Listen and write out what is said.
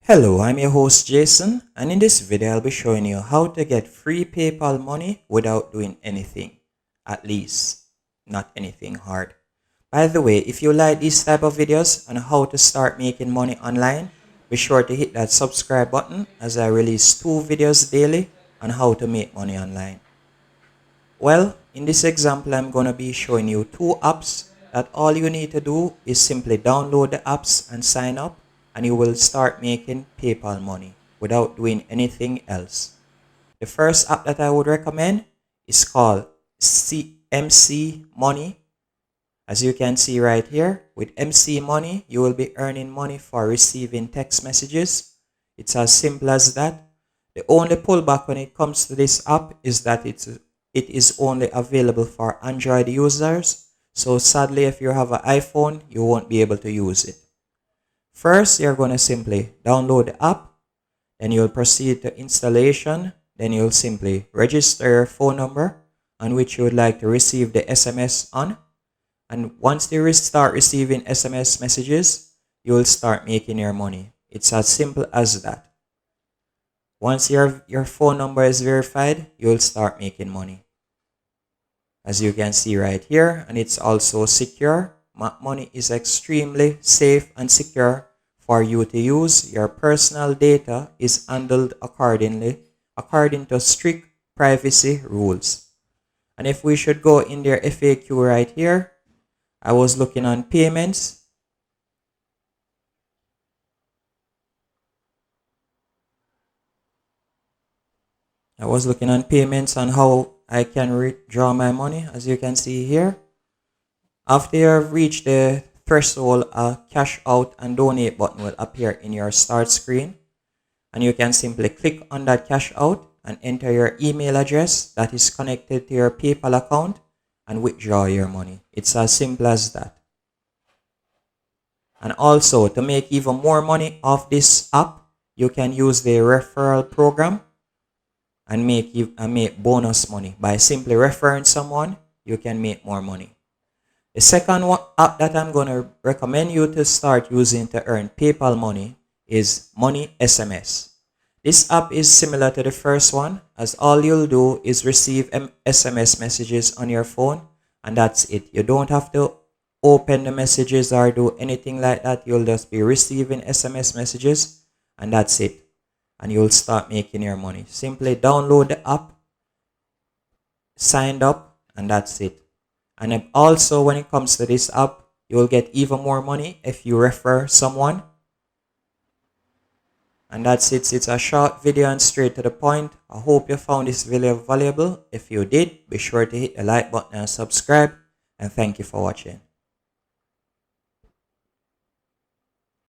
Hello, I'm your host Jason, and in this video I'll be showing you how to get free PayPal money without doing anything. At least, not anything hard. By the way, if you like these type of videos on how to start making money online, be sure to hit that subscribe button as I release 2 videos daily on how to make money online. Well, in this example I'm going to be showing you 2 apps that all you need to do is simply download the apps and sign up, and you will start making PayPal money without doing anything else. The first app that I would recommend is called MC Money. As you can see right here, with MC Money, you will be earning money for receiving text messages. It's as simple as that. The only pullback when it comes to this app is that it is only available for Android users. So sadly, if you have an iPhone, you won't be able to use it. First, you're going to simply download the app, then you'll proceed to installation, then you'll simply register your phone number on which you would like to receive the SMS on. And once you start receiving SMS messages, you will start making your money. It's as simple as that. Once your phone number is verified, you'll start making money. As you can see right here, and it's also secure. Money is extremely safe and secure for you to use. Your personal data is handled according to strict privacy rules. And if we should go in their FAQ right here, I was looking on payments. I was looking on payments and how I can withdraw my money. As you can see here, after you have reached the threshold, a cash out and donate button will appear in your start screen, and you can simply click on that cash out and enter your email address that is connected to your PayPal account and withdraw your money. It's as simple as that. And also, to make even more money off this app, you can use the referral program and make bonus money. By simply referring someone, you can make more money. The second app that I'm going to recommend you to start using to earn PayPal money is Money SMS. This app is similar to the first one, as all you'll do is receive SMS messages on your phone, and that's it. You don't have to open the messages or do anything like that. You'll just be receiving SMS messages, and that's it. And you'll start making your money. Simply download the app, sign up, and that's it. And also, when it comes to this app, you will get even more money if you refer someone. And that's it. It's a short video and straight to the point. I hope you found this video valuable. If you did, be sure to hit the like button and subscribe. And thank you for watching.